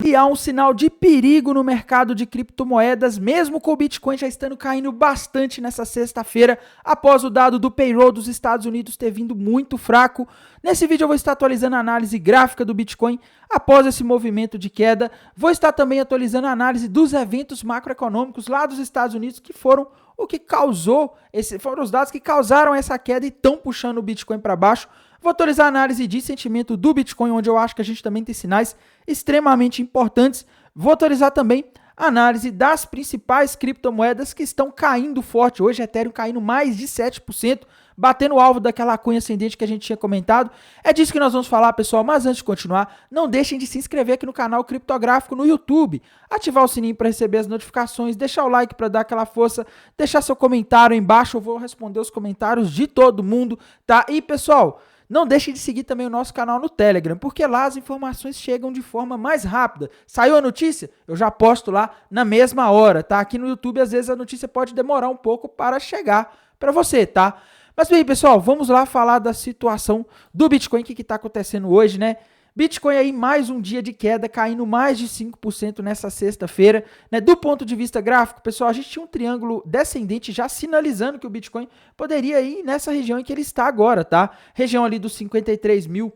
que há um sinal de perigo no mercado de criptomoedas, mesmo com o Bitcoin já estando caindo bastante nessa sexta-feira, após o dado do payroll dos Estados Unidos ter vindo muito fraco. Nesse vídeo eu vou estar atualizando a análise gráfica do Bitcoin após esse movimento de queda. Vou estar também atualizando a análise dos eventos macroeconômicos lá dos Estados Unidos, que foram o que causou, foram os dados que causaram essa queda e estão puxando o Bitcoin para baixo. Vou atualizar a análise de sentimento do Bitcoin, onde eu acho que a gente também tem sinais extremamente importantes. Vou atualizar também a análise das principais criptomoedas que estão caindo forte. Hoje, Ethereum caindo mais de 7%, batendo o alvo daquela cunha ascendente que a gente tinha comentado. É disso que nós vamos falar, pessoal, mas antes de continuar, não deixem de se inscrever aqui no canal Criptográfico no YouTube, ativar o sininho para receber as notificações, deixar o like para dar aquela força, deixar seu comentário aí embaixo, eu vou responder os comentários de todo mundo, tá? E, pessoal, não deixe de seguir também o nosso canal no Telegram, porque lá as informações chegam de forma mais rápida. Saiu a notícia? Eu já posto lá na mesma hora, tá? Aqui no YouTube, às vezes, a notícia pode demorar um pouco para chegar para você, tá? Mas bem, pessoal, vamos lá falar da situação do Bitcoin, o que está acontecendo hoje, né? Bitcoin aí mais um dia de queda, caindo mais de 5% nessa sexta-feira, né? Do ponto de vista gráfico, pessoal, a gente tinha um triângulo descendente já sinalizando que o Bitcoin poderia ir nessa região em que ele está agora, tá? Região ali dos 53.600,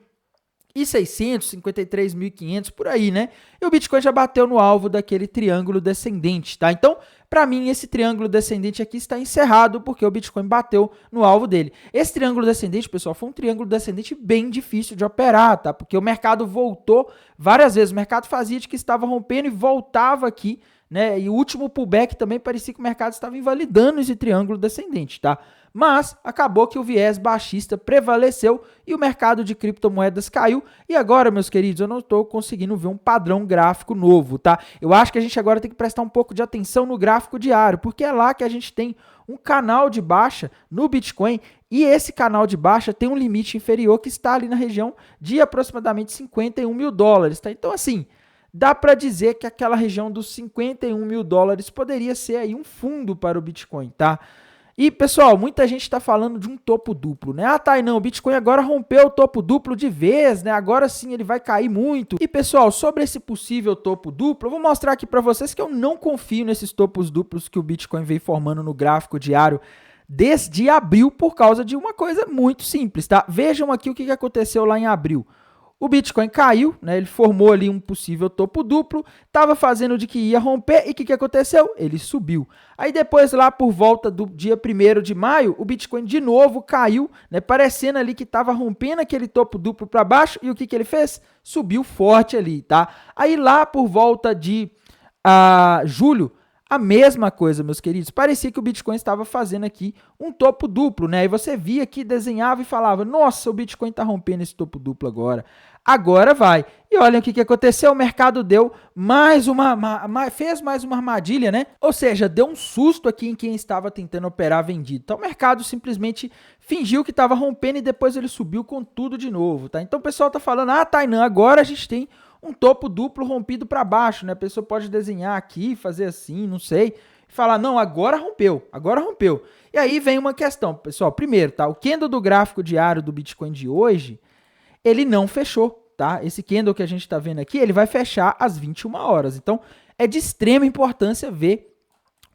53.500, por aí, né? E o Bitcoin já bateu no alvo daquele triângulo descendente, tá? Então, para mim, esse triângulo descendente aqui está encerrado porque o Bitcoin bateu no alvo dele. Esse triângulo descendente, pessoal, foi um triângulo descendente bem difícil de operar, tá? Porque o mercado voltou várias vezes. O mercado fazia de que estava rompendo e voltava aqui, né? E o último pullback também parecia que o mercado estava invalidando esse triângulo descendente, tá? Mas acabou que o viés baixista prevaleceu e o mercado de criptomoedas caiu. E agora, meus queridos, eu não estou conseguindo ver um padrão gráfico novo, tá? Eu acho que a gente agora tem que prestar um pouco de atenção no gráfico diário, porque é lá que a gente tem um canal de baixa no Bitcoin e esse canal de baixa tem um limite inferior que está ali na região de aproximadamente 51 mil dólares, tá? Então, assim, dá para dizer que aquela região dos 51 mil dólares poderia ser aí um fundo para o Bitcoin, tá? E, pessoal, muita gente está falando de um topo duplo, né? Ah, tá, e não, o Bitcoin agora rompeu o topo duplo de vez, né? Agora sim ele vai cair muito. E, pessoal, sobre esse possível topo duplo, eu vou mostrar aqui para vocês que eu não confio nesses topos duplos que o Bitcoin vem formando no gráfico diário desde abril por causa de uma coisa muito simples, tá? Vejam aqui o que aconteceu lá em abril. O Bitcoin caiu, né? Ele formou ali um possível topo duplo, estava fazendo de que ia romper e o que aconteceu? Ele subiu. Aí depois lá por volta do dia 1º de maio, o Bitcoin de novo caiu, né? Parecendo ali que estava rompendo aquele topo duplo para baixo e o que ele fez? Subiu forte ali, tá? Aí lá por volta de julho, a mesma coisa, meus queridos. Parecia que o Bitcoin estava fazendo aqui um topo duplo, né? E você via que desenhava e falava, nossa, o Bitcoin está rompendo esse topo duplo agora. Agora vai. E olha o que aconteceu, o mercado deu fez mais uma armadilha, né? Ou seja, deu um susto aqui em quem estava tentando operar vendido. Então o mercado simplesmente fingiu que estava rompendo e depois ele subiu com tudo de novo, tá? Então o pessoal tá falando, Tainan, agora a gente tem um topo duplo rompido para baixo, né? A pessoa pode desenhar aqui, fazer assim, não sei, e falar, não, agora rompeu, agora rompeu. E aí vem uma questão, pessoal. Primeiro, tá? O candle do gráfico diário do Bitcoin de hoje, ele não fechou, tá? Esse candle que a gente está vendo aqui, ele vai fechar às 21 horas. Então, é de extrema importância ver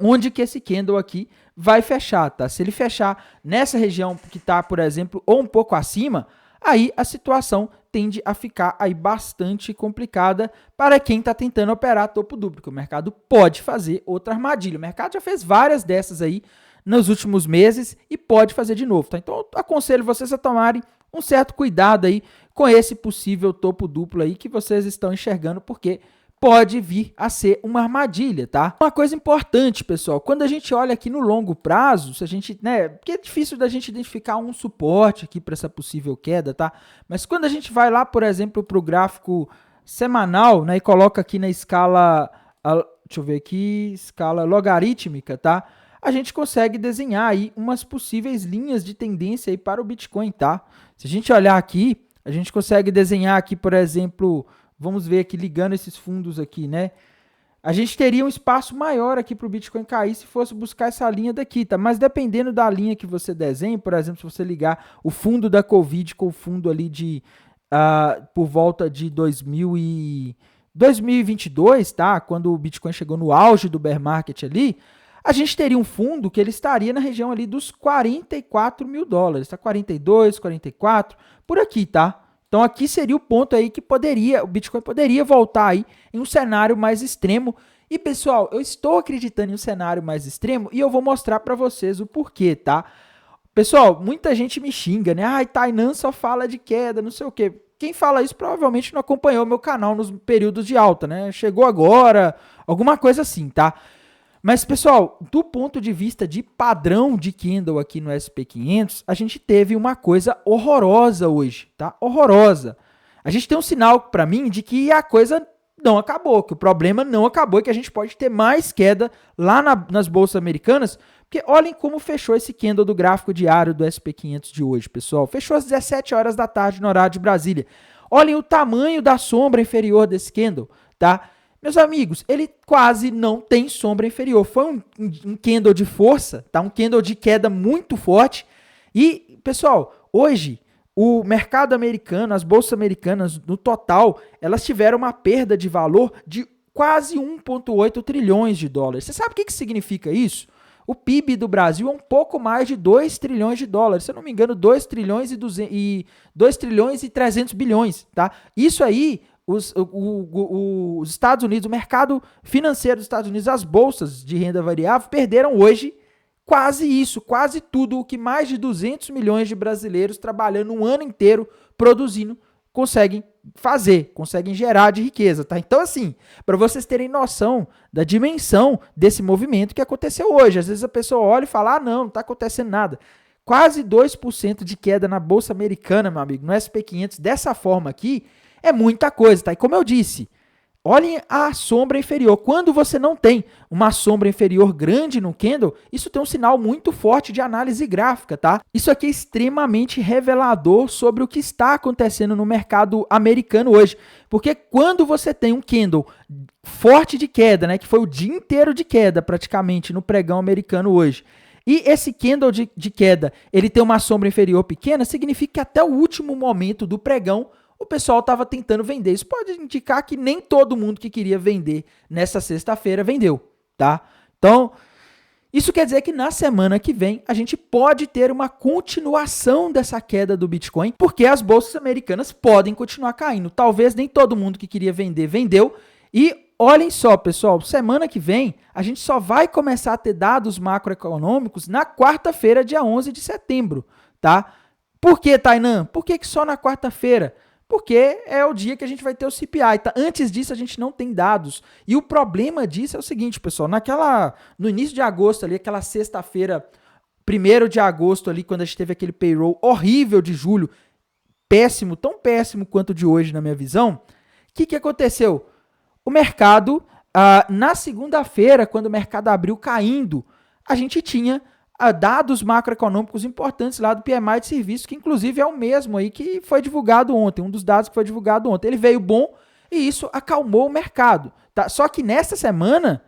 onde que esse candle aqui vai fechar, tá? Se ele fechar nessa região que está, por exemplo, ou um pouco acima, aí a situação tende a ficar aí bastante complicada para quem está tentando operar topo duplo, porque o mercado pode fazer outra armadilha. O mercado já fez várias dessas aí nos últimos meses e pode fazer de novo, tá? Então, eu aconselho vocês a tomarem um certo cuidado aí com esse possível topo duplo aí que vocês estão enxergando, porque pode vir a ser uma armadilha, tá? Uma coisa importante, pessoal, quando a gente olha aqui no longo prazo, se a gente, né, porque é difícil da gente identificar um suporte aqui para essa possível queda, tá? Mas quando a gente vai lá, por exemplo, para o gráfico semanal, né, e coloca aqui na escala, deixa eu ver aqui, escala logarítmica, tá? A gente consegue desenhar aí umas possíveis linhas de tendência aí para o Bitcoin, tá? Se a gente olhar aqui, a gente consegue desenhar aqui, por exemplo, vamos ver aqui, ligando esses fundos aqui, né? A gente teria um espaço maior aqui para o Bitcoin cair se fosse buscar essa linha daqui, tá? Mas dependendo da linha que você desenha, por exemplo, se você ligar o fundo da Covid com o fundo ali de por volta de 2000 e 2022, tá? Quando o Bitcoin chegou no auge do bear market ali, a gente teria um fundo que ele estaria na região ali dos 44 mil dólares, tá? 42, 44, por aqui, tá? Então aqui seria o ponto aí que o Bitcoin poderia voltar aí em um cenário mais extremo. E pessoal, eu estou acreditando em um cenário mais extremo e eu vou mostrar para vocês o porquê, tá? Pessoal, muita gente me xinga, né? Ai, Tainan só fala de queda, não sei o quê. Quem fala isso provavelmente não acompanhou meu canal nos períodos de alta, né? Chegou agora, alguma coisa assim, tá? Mas, pessoal, do ponto de vista de padrão de candle aqui no SP500, a gente teve uma coisa horrorosa hoje, tá? Horrorosa. A gente tem um sinal para mim de que a coisa não acabou, que o problema não acabou e que a gente pode ter mais queda lá nas bolsas americanas, porque olhem como fechou esse candle do gráfico diário do SP500 de hoje, pessoal. Fechou às 17 horas da tarde no horário de Brasília. Olhem o tamanho da sombra inferior desse candle, tá? Meus amigos, ele quase não tem sombra inferior. Foi um candle de força, tá? Um candle de queda muito forte. E, pessoal, hoje o mercado americano, as bolsas americanas, no total, elas tiveram uma perda de valor de quase 1,8 trilhões de dólares. Você sabe o que significa isso? O PIB do Brasil é um pouco mais de 2 trilhões de dólares. Se eu não me engano, 2 trilhões e 300 bilhões, tá? Isso aí, os Estados Unidos, o mercado financeiro dos Estados Unidos, as bolsas de renda variável, perderam hoje quase isso, quase tudo o que mais de 200 milhões de brasileiros trabalhando um ano inteiro produzindo conseguem fazer, conseguem gerar de riqueza, tá? Então, assim, para vocês terem noção da dimensão desse movimento que aconteceu hoje. Às vezes a pessoa olha e fala, não está acontecendo nada. Quase 2% de queda na Bolsa Americana, meu amigo, no SP500, dessa forma aqui, é muita coisa, tá? E como eu disse, olhem a sombra inferior. Quando você não tem uma sombra inferior grande no candle, isso tem um sinal muito forte de análise gráfica, tá? Isso aqui é extremamente revelador sobre o que está acontecendo no mercado americano hoje. Porque quando você tem um candle forte de queda, né, que foi o dia inteiro de queda praticamente no pregão americano hoje, e esse candle de queda, ele tem uma sombra inferior pequena, significa que até o último momento do pregão, o pessoal estava tentando vender. Isso pode indicar que nem todo mundo que queria vender nessa sexta-feira vendeu, tá? Então, isso quer dizer que na semana que vem a gente pode ter uma continuação dessa queda do Bitcoin, porque as bolsas americanas podem continuar caindo. Talvez nem todo mundo que queria vender, vendeu. E olhem só, pessoal, semana que vem a gente só vai começar a ter dados macroeconômicos na quarta-feira, dia 11 de setembro, tá? Por que, Tainan? Por que só na quarta-feira? Porque é o dia que a gente vai ter o CPI, tá? Antes disso, a gente não tem dados. E o problema disso é o seguinte, pessoal, no início de agosto ali, aquela sexta-feira, 1º de agosto ali, quando a gente teve aquele payroll horrível de julho, péssimo, tão péssimo quanto o de hoje, na minha visão, o que aconteceu? O mercado, na segunda-feira, quando o mercado abriu caindo, a gente tinha dados macroeconômicos importantes lá do PMI de serviço, que inclusive é o mesmo aí que foi divulgado ontem, um dos dados que foi divulgado ontem. Ele veio bom e isso acalmou o mercado, tá? Só que nesta semana,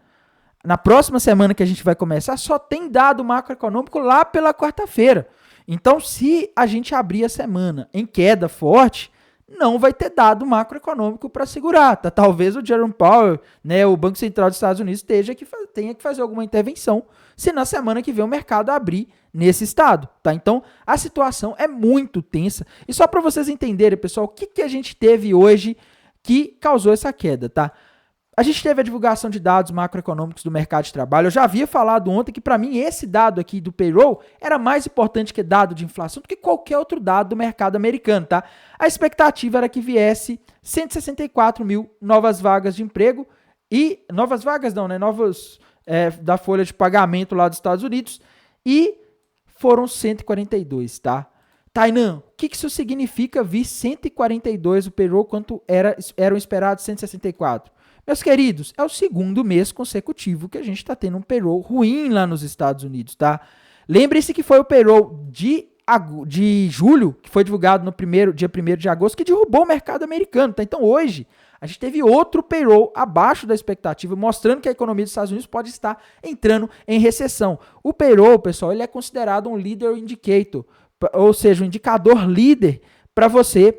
na próxima semana que a gente vai começar, só tem dado macroeconômico lá pela quarta-feira. Então, se a gente abrir a semana em queda forte, não vai ter dado macroeconômico para segurar, tá? Talvez o Jerome Powell, né, o Banco Central dos Estados Unidos, tenha que fazer alguma intervenção se na semana que vem o mercado abrir nesse estado, tá? Então, a situação é muito tensa. E só para vocês entenderem, pessoal, o que a gente teve hoje que causou essa queda, tá? A gente teve a divulgação de dados macroeconômicos do mercado de trabalho. Eu já havia falado ontem que, para mim, esse dado aqui do payroll era mais importante que dado de inflação do que qualquer outro dado do mercado americano, tá? A expectativa era que viesse 164 mil novas vagas de emprego e... Novas vagas não, né? Da folha de pagamento lá dos Estados Unidos, e foram 142, tá? Tainan, o que isso significa vir 142 o payroll, quanto eram esperados 164? Meus queridos, é o segundo mês consecutivo que a gente está tendo um payroll ruim lá nos Estados Unidos, tá? Lembre-se que foi o payroll de julho, que foi divulgado no dia 1º de agosto, que derrubou o mercado americano, tá? Então hoje a gente teve outro payroll abaixo da expectativa, mostrando que a economia dos Estados Unidos pode estar entrando em recessão. O payroll, pessoal, ele é considerado um leader indicator, ou seja, um indicador líder para você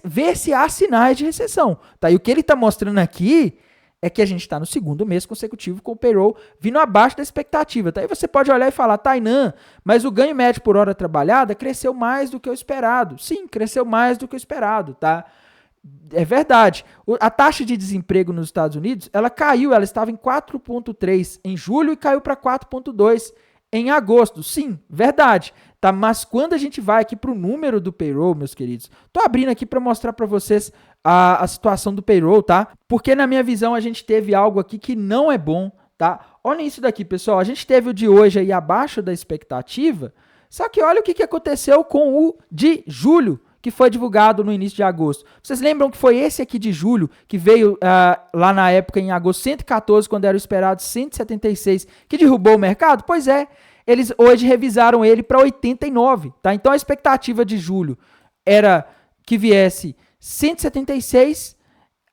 ver se há sinais de recessão. Tá? E o que ele está mostrando aqui é que a gente está no segundo mês consecutivo com o payroll vindo abaixo da expectativa. Tá? Aí você pode olhar e falar, Tainan, mas o ganho médio por hora trabalhada cresceu mais do que o esperado. Sim, cresceu mais do que o esperado. Tá? É verdade. A taxa de desemprego nos Estados Unidos, ela caiu, ela estava em 4,3 em julho e caiu para 4,2 em agosto. Sim, verdade. Tá? Mas quando a gente vai aqui para o número do payroll, meus queridos, estou abrindo aqui para mostrar para vocês a situação do payroll, tá? Porque na minha visão a gente teve algo aqui que não é bom, tá? Olhem isso daqui, pessoal. A gente teve o de hoje aí abaixo da expectativa, só que olha o que aconteceu com o de julho, que foi divulgado no início de agosto. Vocês lembram que foi esse aqui de julho, que veio lá na época, em agosto, 114, quando era o esperado 176, que derrubou o mercado? Pois é, eles hoje revisaram ele para 89, tá? Então a expectativa de julho era que viesse 176,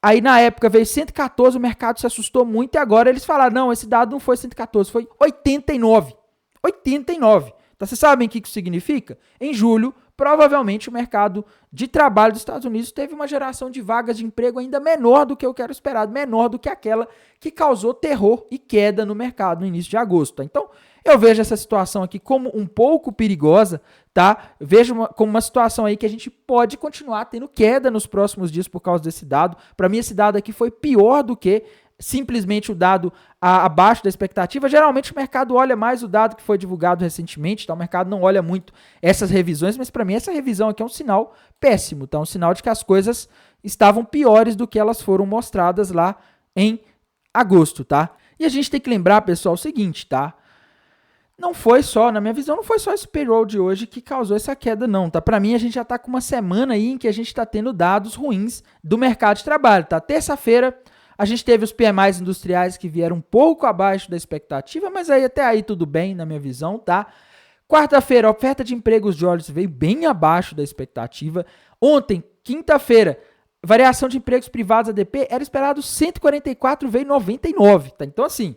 aí na época veio 114, o mercado se assustou muito e agora eles falaram, não, esse dado não foi 114, foi 89. 89. Então, vocês sabem o que isso significa? Em julho, provavelmente o mercado de trabalho dos Estados Unidos teve uma geração de vagas de emprego ainda menor do que o que era esperado, menor do que aquela que causou terror e queda no mercado no início de agosto. Tá? Então, eu vejo essa situação aqui como um pouco perigosa, tá? Vejo como uma situação aí que a gente pode continuar tendo queda nos próximos dias por causa desse dado. Para mim, esse dado aqui foi pior do que simplesmente o dado abaixo da expectativa. Geralmente o mercado olha mais o dado que foi divulgado recentemente, tá? O mercado não olha muito essas revisões, mas para mim essa revisão aqui é um sinal péssimo, tá? Um sinal de que as coisas estavam piores do que elas foram mostradas lá em agosto, tá? E a gente tem que lembrar, pessoal, o seguinte, tá? Não foi só, na minha visão, não foi só esse payroll de hoje que causou essa queda, não, tá? Para mim, a gente já tá com uma semana aí em que a gente tá tendo dados ruins do mercado de trabalho, tá? Terça-feira, a gente teve os PMIs industriais que vieram um pouco abaixo da expectativa, mas aí até aí tudo bem, na minha visão, tá? Quarta-feira, a oferta de empregos de olhos veio bem abaixo da expectativa. Ontem, quinta-feira, variação de empregos privados ADP era esperado 144, veio 99, tá? Então, assim,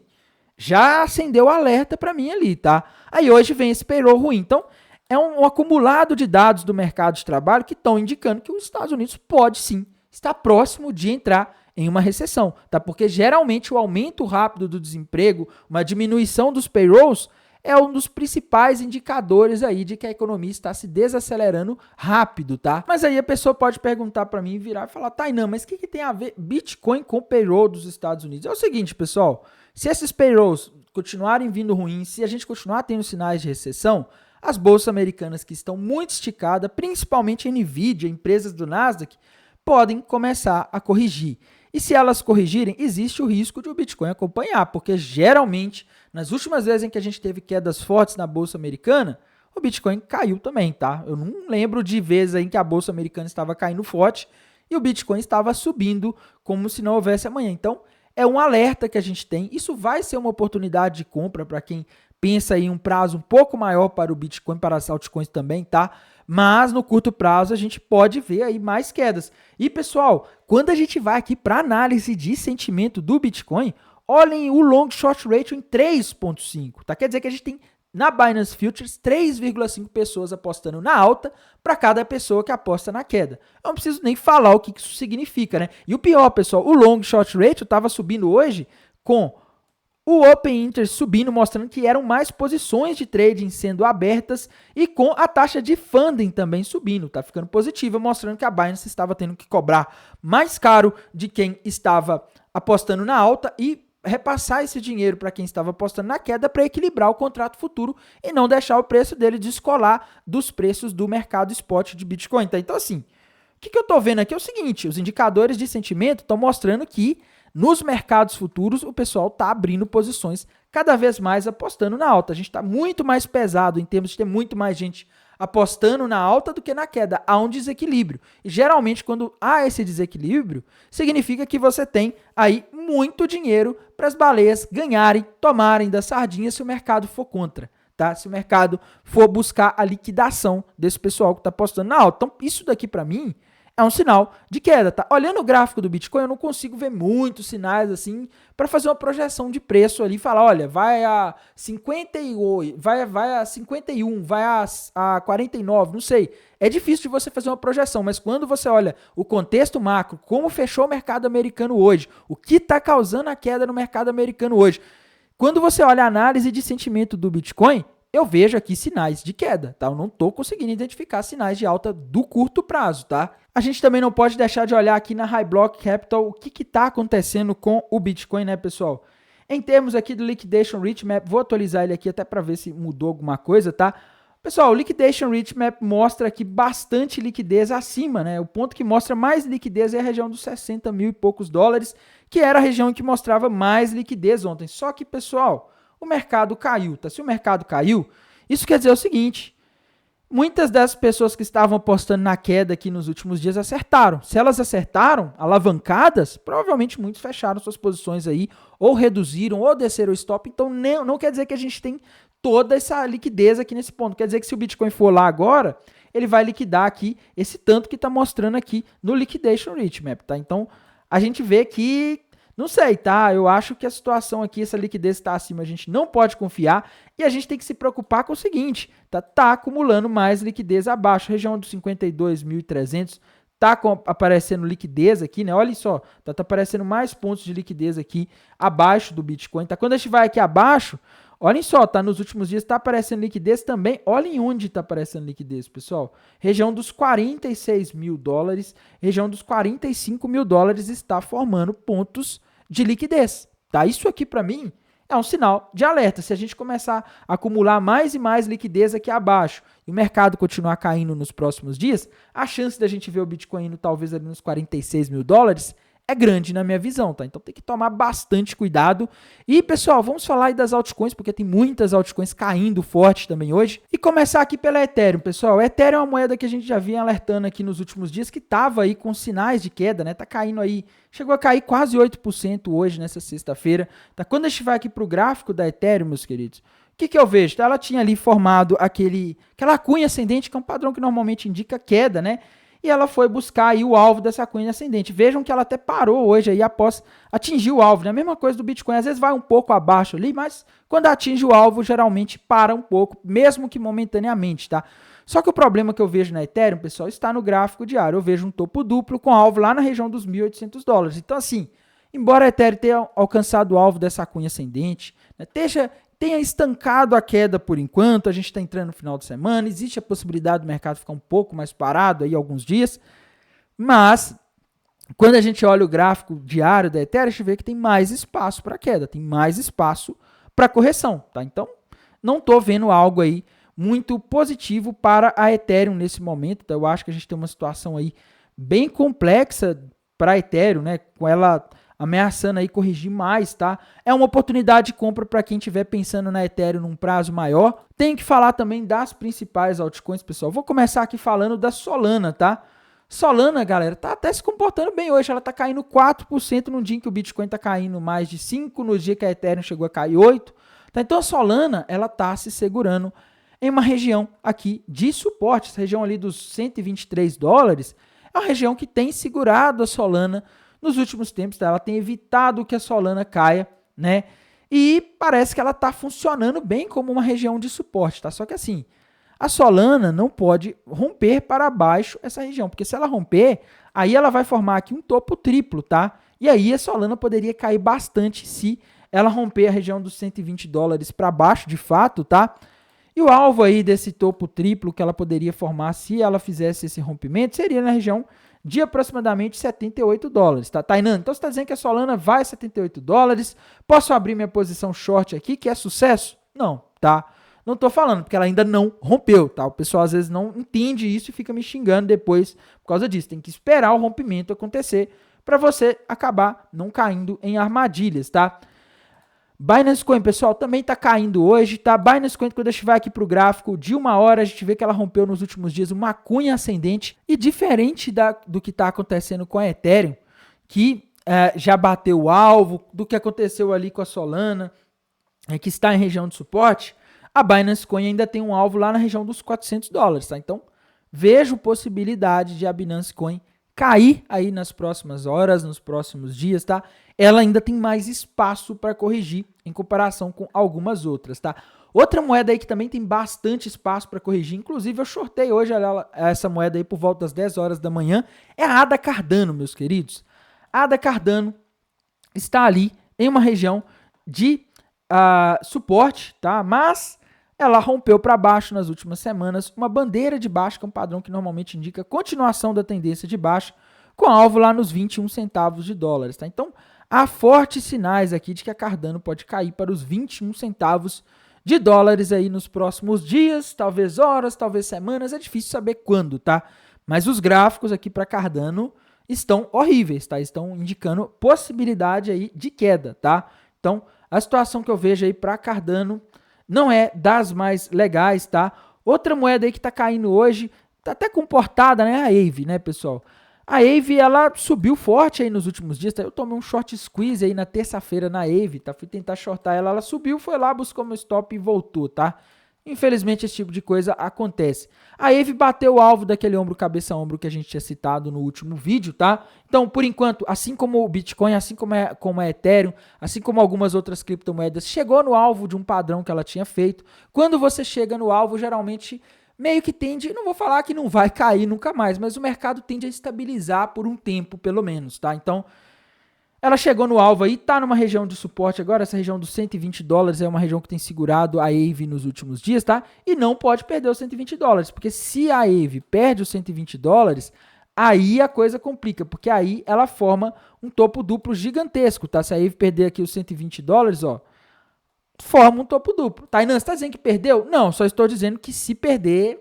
já acendeu o alerta para mim ali, tá? Aí hoje vem esse payroll ruim. Então, é um acumulado de dados do mercado de trabalho que estão indicando que os Estados Unidos pode sim estar próximo de entrar em uma recessão, tá? Porque geralmente o aumento rápido do desemprego, uma diminuição dos payrolls, é um dos principais indicadores aí de que a economia está se desacelerando rápido, tá? Mas aí a pessoa pode perguntar para mim, virar e falar, Tainan, mas o que tem a ver Bitcoin com o payroll dos Estados Unidos? É o seguinte, pessoal, se esses payrolls continuarem vindo ruins, se a gente continuar tendo sinais de recessão, as bolsas americanas que estão muito esticadas, principalmente a Nvidia, empresas do Nasdaq, podem começar a corrigir. E se elas corrigirem, existe o risco de o Bitcoin acompanhar, porque geralmente, nas últimas vezes em que a gente teve quedas fortes na bolsa americana, o Bitcoin caiu também, tá? Eu não lembro de vezes em que a bolsa americana estava caindo forte e o Bitcoin estava subindo como se não houvesse amanhã. Então, é um alerta que a gente tem. Isso vai ser uma oportunidade de compra para quem pensa em um prazo um pouco maior para o Bitcoin, para as altcoins também, tá? Mas no curto prazo a gente pode ver aí mais quedas. E pessoal, quando a gente vai aqui para análise de sentimento do Bitcoin, olhem o long short ratio em 3.5, tá? Quer dizer que a gente tem na Binance Futures 3,5 pessoas apostando na alta para cada pessoa que aposta na queda. Eu não preciso nem falar o que isso significa, né? E o pior, pessoal, o long short ratio estava subindo hoje com o Open Interest subindo, mostrando que eram mais posições de trading sendo abertas e com a taxa de funding também subindo, tá ficando positiva, mostrando que a Binance estava tendo que cobrar mais caro de quem estava apostando na alta e repassar esse dinheiro para quem estava apostando na queda para equilibrar o contrato futuro e não deixar o preço dele descolar dos preços do mercado spot de Bitcoin. Tá? Então, assim, o que eu estou vendo aqui é o seguinte, os indicadores de sentimento estão mostrando que nos mercados futuros, o pessoal está abrindo posições cada vez mais apostando na alta. A gente está muito mais pesado em termos de ter muito mais gente apostando na alta do que na queda. Há um desequilíbrio. E geralmente, quando há esse desequilíbrio, significa que você tem aí muito dinheiro para as baleias ganharem, tomarem da sardinha se o mercado for contra. Tá? Se o mercado for buscar a liquidação desse pessoal que está apostando na alta. Então, isso daqui para mim é um sinal de queda, tá? Olhando o gráfico do Bitcoin, eu não consigo ver muitos sinais assim para fazer uma projeção de preço ali e falar, olha, vai a 58, vai a 51, vai a 49, não sei. É difícil de você fazer uma projeção, mas quando você olha o contexto macro, como fechou o mercado americano hoje, o que está causando a queda no mercado americano hoje, quando você olha a análise de sentimento do Bitcoin, eu vejo aqui sinais de queda, tá? Eu não estou conseguindo identificar sinais de alta do curto prazo, tá? A gente também não pode deixar de olhar aqui na High Block Capital o que está acontecendo com o Bitcoin, né, pessoal? Em termos aqui do Liquidation Rate Map, vou atualizar ele aqui até para ver se mudou alguma coisa, tá? Pessoal, o Liquidation Rate Map mostra aqui bastante liquidez acima, né? O ponto que mostra mais liquidez é a região dos 60 mil e poucos dólares, que era a região que mostrava mais liquidez ontem. Só que, pessoal, o mercado caiu, tá? Se o mercado caiu, isso quer dizer o seguinte, muitas das pessoas que estavam apostando na queda aqui nos últimos dias acertaram. Se elas acertaram, alavancadas, provavelmente muitos fecharam suas posições aí, ou reduziram, ou desceram o stop. Então, não quer dizer que a gente tem toda essa liquidez aqui nesse ponto. Quer dizer que se o Bitcoin for lá agora, ele vai liquidar aqui esse tanto que está mostrando aqui no Liquidation Rate Map, tá? Então, a gente vê que, não sei, tá? Eu acho que a situação aqui, essa liquidez está acima, a gente não pode confiar e a gente tem que se preocupar com o seguinte, tá acumulando mais liquidez abaixo, região dos 52.300, tá aparecendo liquidez aqui, né? Olha só, tá aparecendo mais pontos de liquidez aqui abaixo do Bitcoin, tá? Quando a gente vai aqui abaixo, olhem só, tá? Nos últimos dias está aparecendo liquidez também. Olhem onde está aparecendo liquidez, pessoal. Região dos 46 mil dólares, região dos 45 mil dólares está formando pontos de liquidez, tá? Isso aqui, para mim, é um sinal de alerta. Se a gente começar a acumular mais e mais liquidez aqui abaixo e o mercado continuar caindo nos próximos dias, a chance da gente ver o Bitcoin indo talvez ali nos 46 mil dólares é grande na minha visão, tá? Então tem que tomar bastante cuidado. E, pessoal, vamos falar aí das altcoins, porque tem muitas altcoins caindo forte também hoje. E começar aqui pela Ethereum, pessoal. A Ethereum é uma moeda que a gente já vinha alertando aqui nos últimos dias, que estava aí com sinais de queda, né? Tá caindo aí, chegou a cair quase 8% hoje, nessa sexta-feira. Tá? Quando a gente vai aqui para o gráfico da Ethereum, meus queridos, o que eu vejo? Tá? Ela tinha ali formado aquela cunha ascendente, que é um padrão que normalmente indica queda, né? E ela foi buscar aí o alvo dessa cunha ascendente. Vejam que ela até parou hoje aí após atingir o alvo, né? A mesma coisa do Bitcoin, às vezes vai um pouco abaixo ali, mas quando atinge o alvo, geralmente para um pouco, mesmo que momentaneamente, tá? Só que o problema que eu vejo na Ethereum, pessoal, está no gráfico diário. Eu vejo um topo duplo com alvo lá na região dos 1.800 dólares. Então, assim, embora a Ethereum tenha alcançado o alvo dessa cunha ascendente, né, tenha estancado a queda por enquanto, a gente está entrando no final de semana, existe a possibilidade do mercado ficar um pouco mais parado aí alguns dias, mas quando a gente olha o gráfico diário da Ethereum, a gente vê que tem mais espaço para queda, tem mais espaço para correção, tá? Então, não estou vendo algo aí muito positivo para a Ethereum nesse momento, então eu acho que a gente tem uma situação aí bem complexa para a Ethereum, né? Com ela ameaçando aí corrigir mais, tá? É uma oportunidade de compra para quem estiver pensando na Ethereum num prazo maior. Tem que falar também das principais altcoins, pessoal. Vou começar aqui falando da Solana, tá? Solana, galera, tá até se comportando bem hoje. Ela tá caindo 4% no dia em que o Bitcoin tá caindo mais de 5%, no dia que a Ethereum chegou a cair 8%. Tá? Então a Solana, ela tá se segurando em uma região aqui de suporte. Essa região ali dos 123 dólares é uma região que tem segurado a Solana nos últimos tempos, tá? Ela tem evitado que a Solana caia, né? E parece que ela está funcionando bem como uma região de suporte, tá? Só que assim, a Solana não pode romper para baixo essa região, porque se ela romper, aí ela vai formar aqui um topo triplo, tá? E aí a Solana poderia cair bastante se ela romper a região dos 120 dólares para baixo, de fato, tá? E o alvo aí desse topo triplo que ela poderia formar se ela fizesse esse rompimento seria na região de aproximadamente 78 dólares, tá, Tainan? Então você está dizendo que a Solana vai a 78 dólares, posso abrir minha posição short aqui, que é sucesso? Não, tá? Não estou falando, porque ela ainda não rompeu, tá? O pessoal às vezes não entende isso e fica me xingando depois por causa disso. Tem que esperar o rompimento acontecer para você acabar não caindo em armadilhas, tá? Binance Coin, pessoal, também está caindo hoje, tá? Binance Coin, quando a gente vai aqui para o gráfico de 1 hora, a gente vê que ela rompeu nos últimos dias uma cunha ascendente e diferente do que está acontecendo com a Ethereum, que já bateu o alvo, do que aconteceu ali com a Solana, que está em região de suporte, a Binance Coin ainda tem um alvo lá na região dos 400 dólares, tá? Então, vejo possibilidade de a Binance Coin cair aí nas próximas horas, nos próximos dias, tá? Ela ainda tem mais espaço para corrigir em comparação com algumas outras, tá? Outra moeda aí que também tem bastante espaço para corrigir, inclusive eu shortei hoje essa moeda aí por volta das 10 horas da manhã, é a ADA Cardano, meus queridos. A ADA Cardano está ali em uma região de suporte, tá? Mas ela rompeu para baixo nas últimas semanas, uma bandeira de baixa, que é um padrão que normalmente indica continuação da tendência de baixa, com alvo lá nos 21 centavos de dólares, tá? Então, há fortes sinais aqui de que a Cardano pode cair para os 21 centavos de dólares aí nos próximos dias, talvez horas, talvez semanas, é difícil saber quando, tá? Mas os gráficos aqui para Cardano estão horríveis, tá? Estão indicando possibilidade aí de queda, tá? Então, a situação que eu vejo aí para Cardano não é das mais legais, tá? Outra moeda aí que tá caindo hoje, tá até comportada, né? A AVE, né, pessoal? A AVE, ela subiu forte aí nos últimos dias, tá? Eu tomei um short squeeze aí na terça-feira na AVE, tá? Fui tentar shortar ela, ela subiu, foi lá, buscou meu stop e voltou, tá? Infelizmente, esse tipo de coisa acontece. A AVE bateu o alvo daquele ombro, cabeça, ombro que a gente tinha citado no último vídeo, tá? Então, por enquanto, assim como o Bitcoin, assim como a Ethereum, assim como algumas outras criptomoedas, chegou no alvo de um padrão que ela tinha feito. Quando você chega no alvo, geralmente meio que tende, não vou falar que não vai cair nunca mais, mas o mercado tende a estabilizar por um tempo, pelo menos, tá? Então, ela chegou no alvo aí, tá numa região de suporte agora, essa região dos 120 dólares é uma região que tem segurado a AVE nos últimos dias, tá? E não pode perder os 120 dólares, porque se a AVE perde os 120 dólares, aí a coisa complica, porque aí ela forma um topo duplo gigantesco, tá? Se a AVE perder aqui os 120 dólares, ó, forma um topo duplo. Tainan, você tá dizendo que perdeu? Não, só estou dizendo que se perder,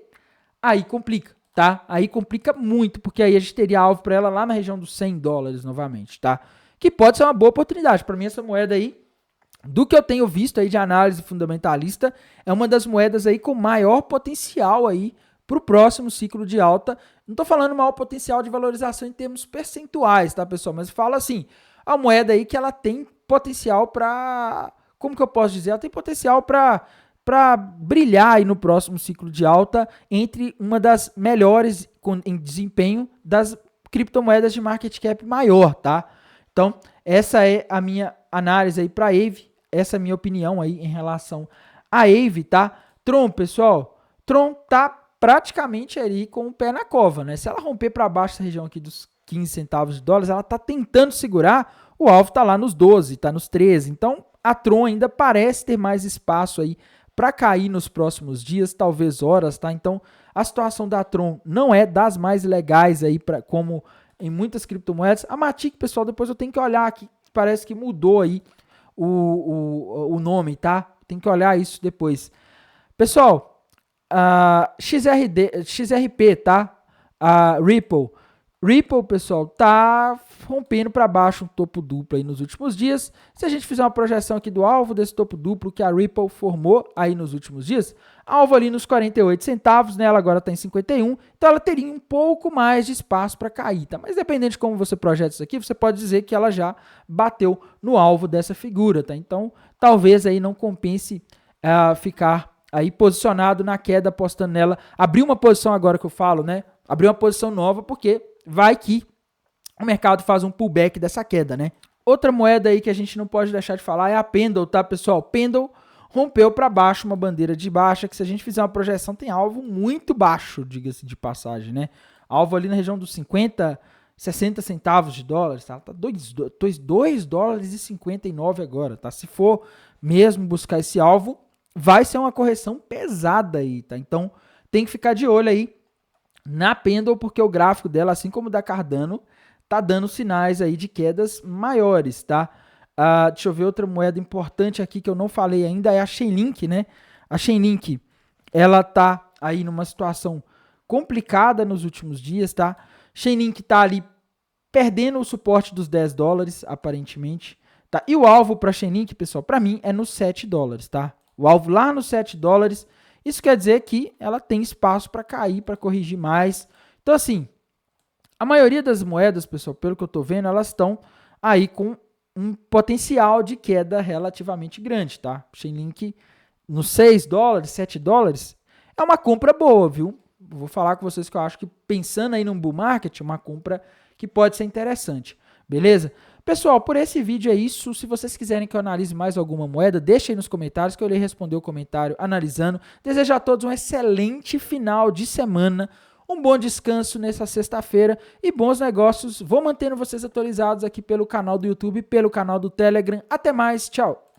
aí complica, tá? Aí complica muito, porque aí a gente teria alvo para ela lá na região dos 100 dólares novamente, tá? Que pode ser uma boa oportunidade. Para mim, essa moeda aí, do que eu tenho visto aí de análise fundamentalista, é uma das moedas aí com maior potencial aí para o próximo ciclo de alta. Não estou falando maior potencial de valorização em termos percentuais, tá, pessoal? Mas fala assim, a moeda aí que ela tem potencial para... Como que eu posso dizer? Ela tem potencial para brilhar aí no próximo ciclo de alta entre uma das melhores em desempenho das criptomoedas de market cap maior, tá? Então, essa é a minha análise aí para a AVE, essa é a minha opinião aí em relação à AVE, tá? Tron, pessoal, Tron tá praticamente ali com o pé na cova, né? Se ela romper para baixo essa região aqui dos 15 centavos de dólares, ela tá tentando segurar, o alvo tá lá nos 12, tá nos 13, então a Tron ainda parece ter mais espaço aí para cair nos próximos dias, talvez horas, tá? Então, a situação da Tron não é das mais legais aí, como em muitas criptomoedas. A Matic, pessoal, depois eu tenho que olhar aqui, parece que mudou aí o nome, tá? Tem que olhar isso depois. Pessoal, XRP, tá? Ripple, pessoal, tá rompendo para baixo um topo duplo aí nos últimos dias. Se a gente fizer uma projeção aqui do alvo desse topo duplo que a Ripple formou aí nos últimos dias, alvo ali nos 48 centavos, né? Ela agora está em 51, então ela teria um pouco mais de espaço para cair, tá? Mas dependendo de como você projeta isso aqui, você pode dizer que ela já bateu no alvo dessa figura, tá? Então, talvez aí não compense ficar aí posicionado na queda, apostando nela. Abrir uma posição agora que eu falo, né? Abrir uma posição nova, porque vai que o mercado faz um pullback dessa queda, né? Outra moeda aí que a gente não pode deixar de falar é a Pendle, tá, pessoal? Pendle rompeu para baixo uma bandeira de baixa, que se a gente fizer uma projeção tem alvo muito baixo, diga-se de passagem, né? Alvo ali na região dos 50, 60 centavos de dólares, tá? Tá 2 dólares e 59 agora, tá? Se for mesmo buscar esse alvo, vai ser uma correção pesada aí, tá? Então, tem que ficar de olho aí na Pendle, porque o gráfico dela, assim como o da Cardano, tá dando sinais aí de quedas maiores, tá? Deixa eu ver outra moeda importante aqui que eu não falei ainda, é a Chainlink, né? A Chainlink, ela tá aí numa situação complicada nos últimos dias, tá? Chainlink tá ali perdendo o suporte dos 10 dólares, aparentemente, tá? E o alvo para Chainlink, pessoal, para mim é nos 7 dólares, tá? O alvo lá nos 7 dólares, isso quer dizer que ela tem espaço para cair, para corrigir mais. Então, assim, a maioria das moedas, pessoal, pelo que eu estou vendo, elas estão aí com um potencial de queda relativamente grande, tá? Chainlink nos 6 dólares, 7 dólares, é uma compra boa, viu? Vou falar com vocês que eu acho que pensando aí num bull market, é uma compra que pode ser interessante, beleza? Pessoal, por esse vídeo é isso. Se vocês quiserem que eu analise mais alguma moeda, deixem aí nos comentários que eu irei responder o comentário analisando. Desejo a todos um excelente final de semana, um bom descanso nessa sexta-feira e bons negócios. Vou mantendo vocês atualizados aqui pelo canal do YouTube, pelo canal do Telegram. Até mais, tchau!